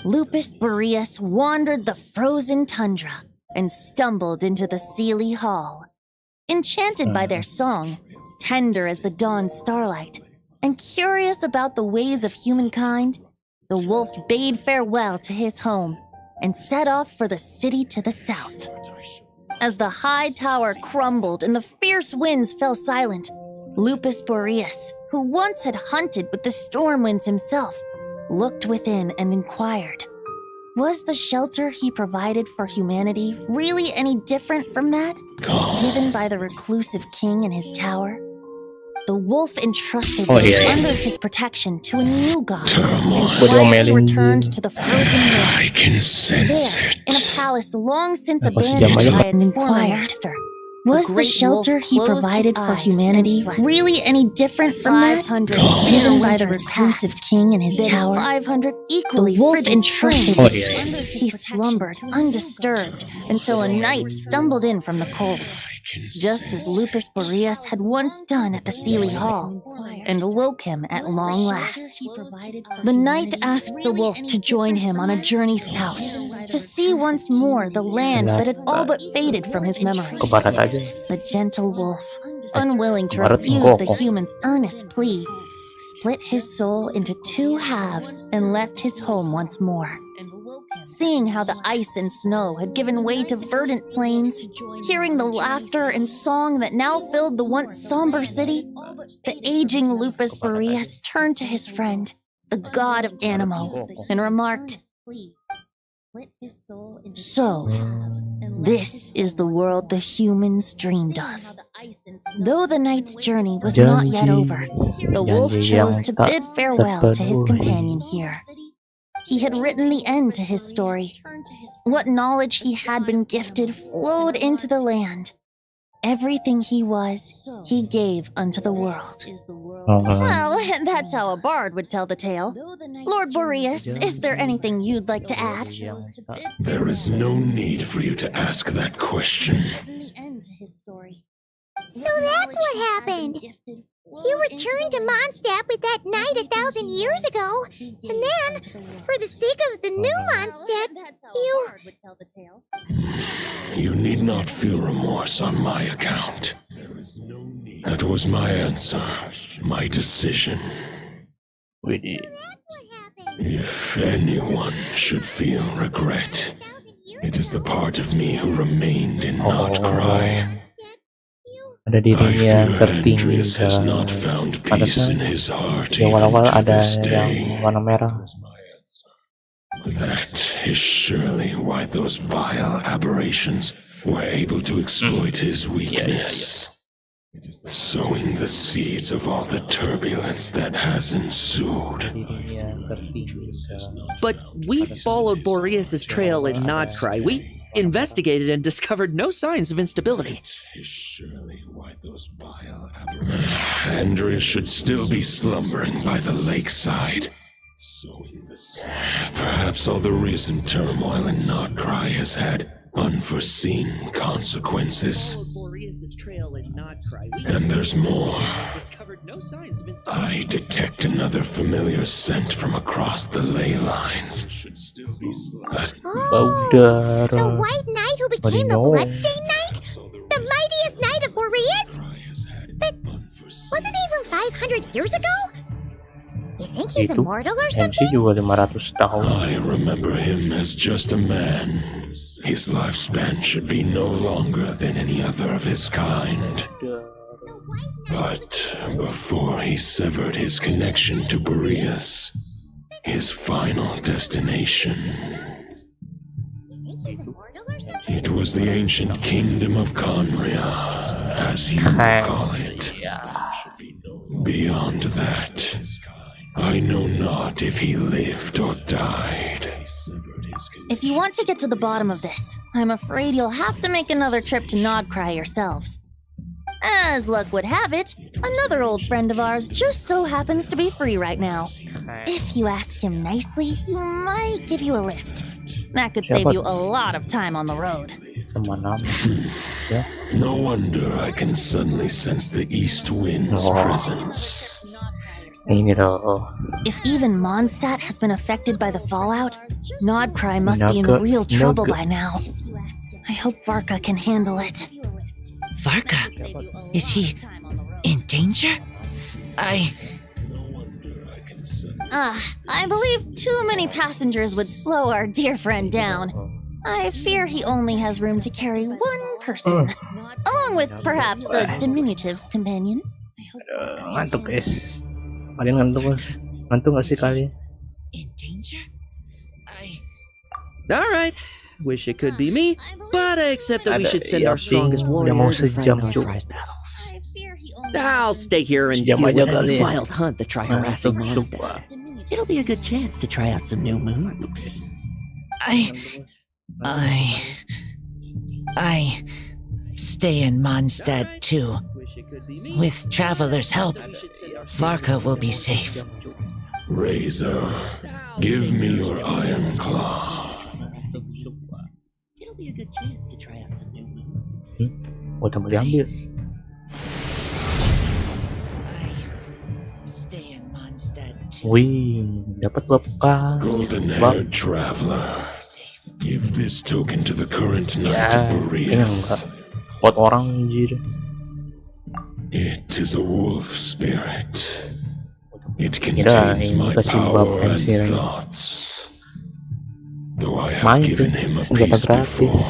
Lupus Boreas wandered the frozen tundra and stumbled into the Seelie Hall. Enchanted by their song, tender as the dawn starlight, and curious about the ways of humankind, the wolf bade farewell to his home and set off for the city to the south. As the high tower crumbled and the fierce winds fell silent, Lupus Boreas, who once had hunted with the storm winds himself, looked within and inquired, was the shelter he provided for humanity really any different from that given by the reclusive king in his tower? The wolf entrusted those under his protection to a new god and quietly returned to the frozen world. I can sense there, it. in a palace long since abandoned by its former master. Was the shelter he provided for humanity really any different from that given by the reclusive king in his tower? 500 equally wolf entrusted. He slumbered undisturbed until a night stumbled in from the cold, just as Lupus Boreas had once done at the Seelie Hall, and awoke him at long last. The knight asked the wolf to join him on a journey south, to see once more the land that had all but faded from his memory. The gentle wolf, unwilling to refuse the human's earnest plea, split his soul into two halves and left his home once more. Seeing how the ice and snow had given way to verdant plains, hearing the laughter and song that now filled the once somber city, the aging Lupus Boreas turned to his friend, the god of Animo, and remarked, "So, this is the world the humans dreamed of." Though the knight's journey was not yet over, the wolf chose to bid farewell to his companion here. He had written the end to his story. What knowledge he had been gifted flowed into the land. Everything he was, he gave unto the world. Well, that's how a bard would tell the tale. Lord Boreas, is there anything you'd like to add? There is no need for you to ask that question. So that's what happened. You returned to Mondstadt with that knight 1,000 years ago, and then, for the sake of the new Mondstadt, you... You need not feel remorse on my account. That was my answer, my decision. If anyone should feel regret, it is the part of me who remained in Not Cry. Ada dirinya tertinggi pada saat yang awal ada yang warna merah. That is surely why those vile aberrations were able to exploit his weakness, sowing the seeds of all the turbulence that has ensued. But we followed Boreas' trail in Nodcry. We investigated and discovered no signs of instability. Andreas should still be slumbering by the lakeside. Perhaps all the recent turmoil in Nodcry has had unforeseen consequences. And there's more. I detect another familiar scent from across the ley lines. Oh, the White Knight who became the Bloodstained Knight? The mightiest knight of Boreas? But wasn't he from 500 years ago? You think he's immortal or something? I remember him as just a man. His lifespan should be no longer than any other of his kind. But before he severed his connection to Boreas, his final destination. It was the ancient kingdom of Conria, as you call it. Beyond that, I know not if he lived or died. If you want to get to the bottom of this, I'm afraid you'll have to make another trip to Nodcry yourselves. As luck would have it, another old friend of ours just so happens to be free right now. If you ask him nicely, he might give you a lift. That could save you a lot of time on the road. No wonder I can suddenly sense the east wind's presence. If even Mondstadt has been affected by the fallout, Nodcry must be in real trouble by now. I hope Varka can handle it. Varka? Is he in danger? I believe too many passengers would slow our dear friend down. I fear he only has room to carry one person, along with perhaps a diminutive companion. Ngantuk guys. Kalian ngantuk nggak sih kalian? In danger? Alright, wish it could be me, but I accept that we should send our strongest warriors in front of Nodcry's battles. I'll stay here and deal with any wild hunt that try harassing Mondstadt. It'll be a good chance to try out some new moves. I stay in Mondstadt too. With Traveler's help, Varka will be safe. Razor, give me your iron claw. It'll be a good chance to try out some new moves. Udah mau diambil. Stay in Mondstadt too. Wih, dapat bekas. Golden-haired traveler, give this token to the current knight of Boreas. Buat orang anjir. It is a wolf spirit. It contains my power and thoughts. Though I have given him a piece before,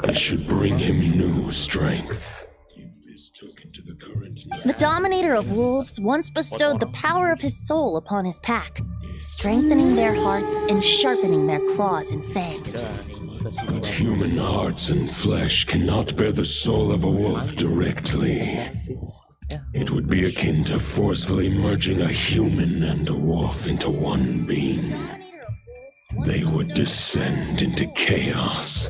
this should bring him new strength. The Dominator of Wolves once bestowed the power of his soul upon his pack, strengthening their hearts and sharpening their claws and fangs. But human hearts and flesh cannot bear the soul of a wolf directly. It would be akin to forcefully merging a human and a wolf into one being. They would descend into chaos.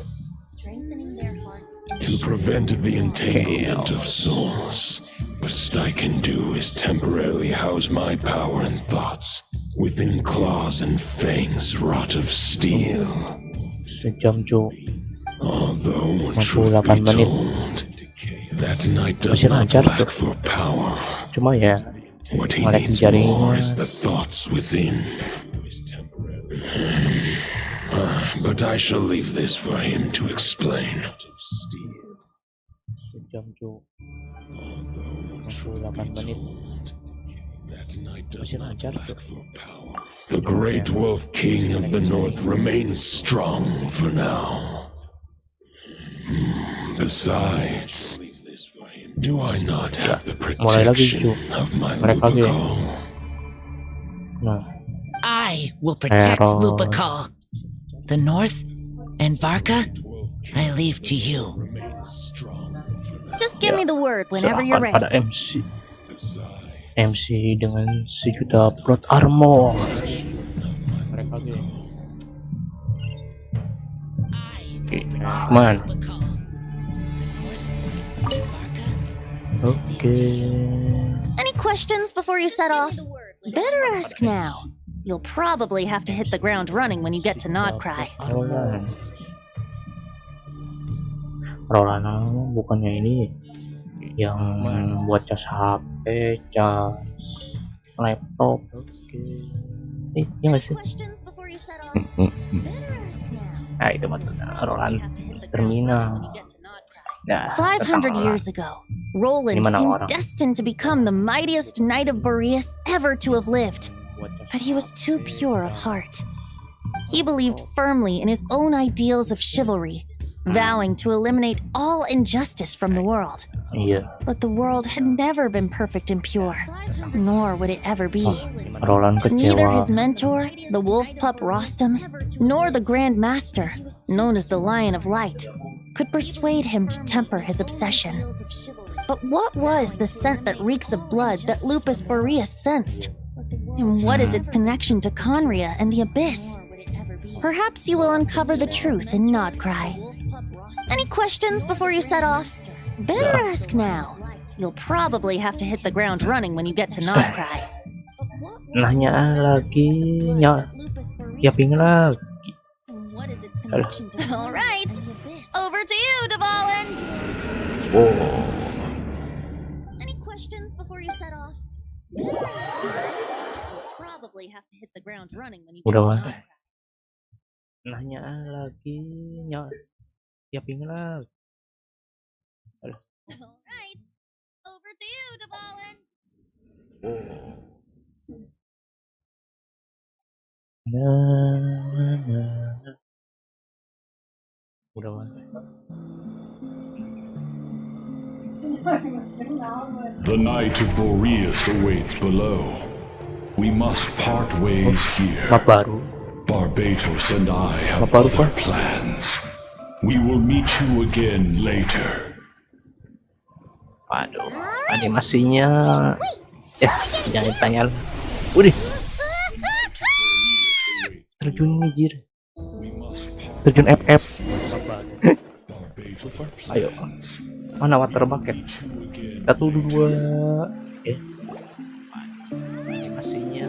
To prevent the entanglement of souls, the best I can do is temporarily house my power and thoughts within claws and fangs wrought of steel. Although, truth be told, that knight does not lack for power. What he needs more is the thoughts within. But I shall leave this for him to explain. The great wolf king of the north remains strong for now. Besides, do I not have the protection of my Lupacol? I will protect Lupacol. The north and Varka, I leave to you. Just give me the word whenever you're ready. Pada MC dengan sejuta plot armor. Man. Okay. Any questions before you set off? Better ask now. You'll probably have to hit the ground running when you get to Nodcry. Rolana bukannya ini yang buat cas HP, cas laptop. Iya nggak sih? Nah itu maksudnya Roland terminal. Nah, 500 years ago, Roland seemed destined to become the mightiest knight of Boreas ever to have lived. But he was too pure of heart. He believed firmly in his own ideals of chivalry, vowing to eliminate all injustice from the world. But the world had never been perfect and pure. nor would it ever be. Roland Neither kecewa. his mentor, the wolf pup Rostam, nor the Grand Master, known as the Lion of Light, could persuade him to temper his obsession. But what was the scent that reeks of blood that Lupus Boreas sensed? And what is its connection to Conria and the Abyss? Perhaps you will uncover the truth in Nodcry. Any questions before you set off? Better ask now. You'll probably have to hit the ground running when you get to Nodcry. Nanya lagi, siapin lagi. All right, over to you, Dvalin. Oh. Any questions before you set off? Probably have to hit the ground running when you get to Udah Nodcry. Nanya lagi, siapin lagi. All right, over to you, Dvalin. Oh. Nah. Udah The Knight of Boreas awaits below. We must part ways here. Barbatos and I have other plans. We will meet you again later. Waduh, animasinya ya jangan ditanya. Udah terjun nijir, terjun FF. Ayo, mana water bucket? 1, 2, animasinya.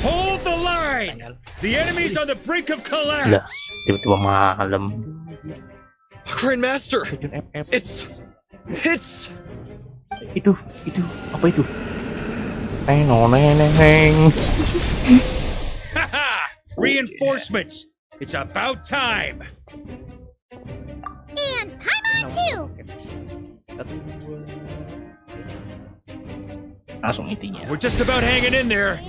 Hold the line! The enemy's on the brink of Lah, collapse! tiba-tiba malam. Grandmaster! It's... Itu, apa itu? Neneng. Haha! Reinforcements! It's about time! And Paimon too! Langsung intinya. We're just about hanging in there.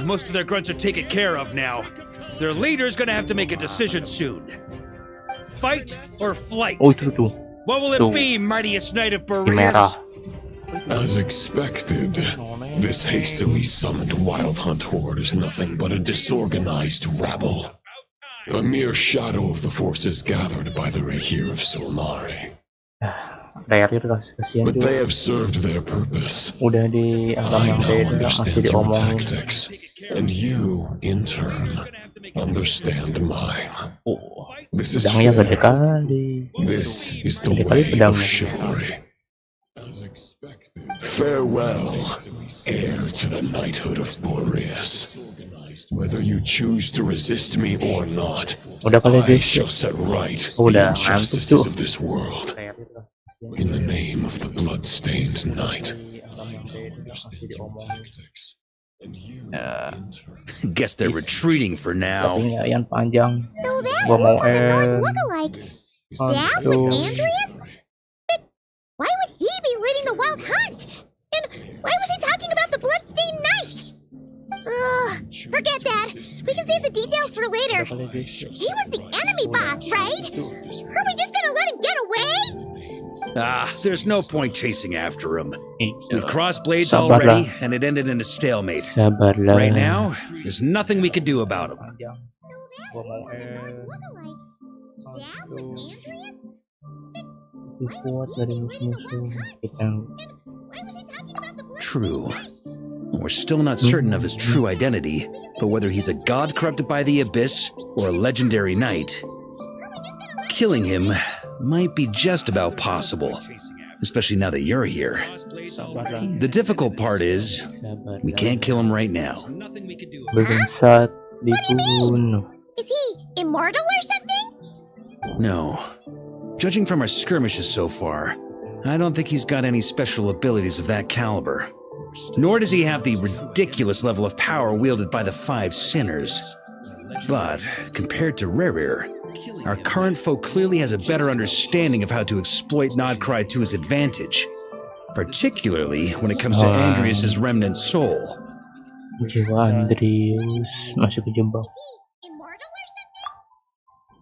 Most of their grunts are taken care of now. Their leader's gonna have to make a decision soon. Fight or flight? Oh, itu tuh. What will it be, mightiest knight of Di merah. Boreas? As expected, this hastily summoned wild hunt horde is nothing but a disorganized rabble. A mere shadow of the forces gathered by the Rahir of Solmari. But they have served their purpose. Udah di I now beda, understand masih your diomongin. tactics, and you, in turn, understand mine. Oh, This is pedangnya gede fair. kali. This is the Gede kali way of pedangnya. chivalry. Farewell, heir to the knighthood of Boreas. Whether you choose to resist me or not, Udah kali I guys. shall set right the Udah ngantuk injustices tuh. of this world. In the name of the blood-stained knight. Guess they're retreating for now. Tapi nggak yang panjang. So that Gua mau wolf on the north lookalike, that was Andreas? But why would he be leading the wild hunt? And why was he talking about the bloodstained knight? Forget that. We can save the details for later. He was the enemy boss, right? Are we just gonna let him get away? There's no point chasing after him. Iya. We've crossed blades Sabarlah. already, and it ended in a stalemate. Sabarlah. Right now, there's nothing we can do about him. Panjang. Gua mau That was Andreas? lebih kuat dari musuh-musuh kita. True. We're still not certain of his true identity, but whether he's a god corrupted by the Abyss or a legendary knight, killing him might be just about possible, especially now that you're here. The difficult part is, we can't kill him right now. Belum saat dibunuh. Is he immortal or something? No. Judging from our skirmishes so far, I don't think he's got any special abilities of that caliber. Nor does he have the ridiculous level of power wielded by the 5 sinners. But, compared to Rerir, our current foe clearly has a better understanding of how to exploit Nodcry to his advantage. Particularly when it comes to Andreas' remnant soul. Jiwa Andreas masih kejebak.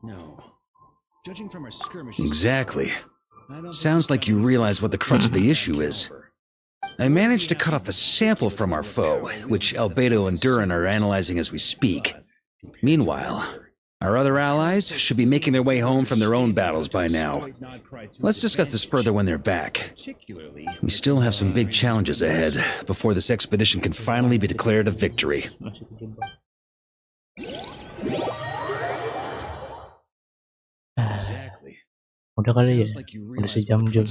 No. Judging from our skirmishes. Exactly. Sounds like you realize what the crux of the issue is. I managed to cut off a sample from our foe, which Albedo and Duran are analyzing as we speak. Meanwhile, our other allies should be making their way home from their own battles by now. Let's discuss this further when they're back. We still have some big challenges ahead before this expedition can finally be declared a victory. Udah kali ya, udah sejam-jam.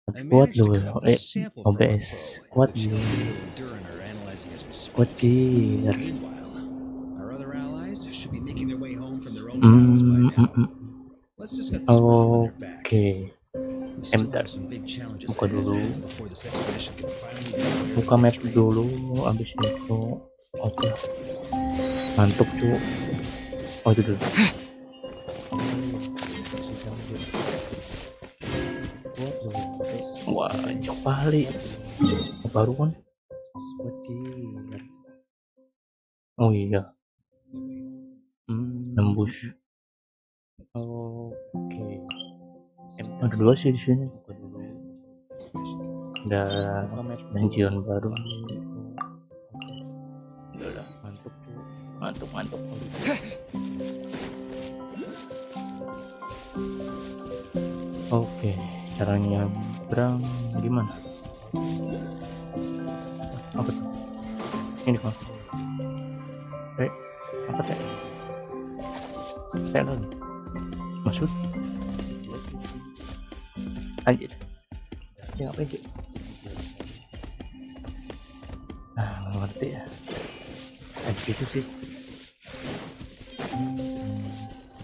Kuat dulu, OBS kuat dulu. Kuat sih. Oke. Bentar. Buka dulu. Buka map dulu, abis itu. Oke. Mantap cu. Oh itu dulu. Wah, jauh kali. Baru kan? Oh iya. Nembus. Oke. Ada dua sih di sini. Ada dungeon baru. Udah, mantap tuh. Mantap. Oke, caranya berang gimana? Apa tuh? Ini kan? Apa teh? Saya lagi. Maksud? Anjir. Ya apa sih? Nggak ngerti ya. Anjir itu sih.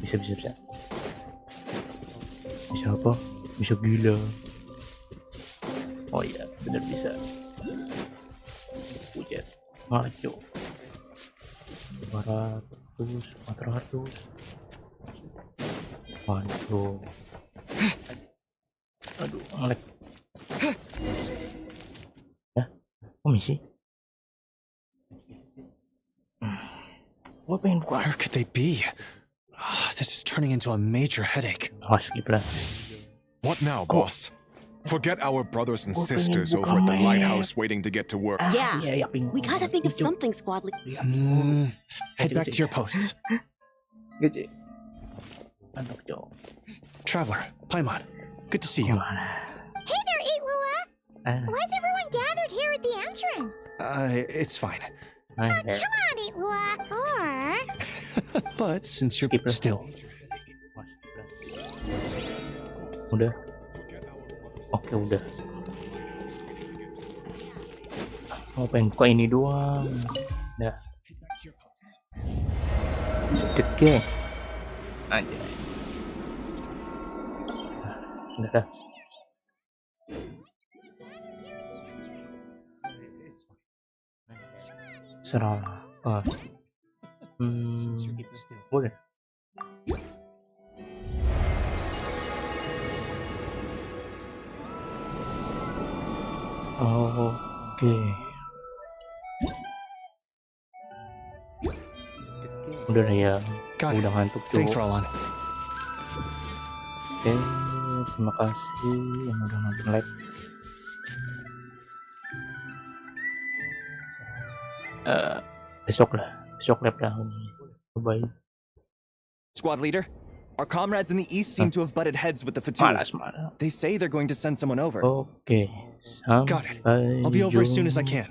Bisa. Bisa apa? Bisa gila. Oh iya, benar bisa. Hujan. Maco. 400. Waduh. Aduh, ngelag. Ya, misi. Gua pengen buka. Where could they be? This is turning into a major headache. What now, boss? Forget our brothers and sisters over at the lighthouse waiting to get to work. Yeah, we gotta think of something, squad. Head back to your posts. Traveler, Paimon, good to see you. Hey there, Itlua! Why's everyone gathered here at the entrance? It's fine. Come on, Itlua! Or... But since you're still... Udah. Oke, udah. Mau pengen buka ini doang. Dah. Deke. Aja. Udah. Serah. Boleh. Oke. Udah lah ya. Udah ngantuk tuh. Thanks, Roland. Oke, terima kasih yang udah nonton live. Besok live dah. Bye. Squad leader, our comrades in the east seem to have butted heads with the Fatui. They say they're going to send someone over. Okay. Got it. I'll be over as soon as I can.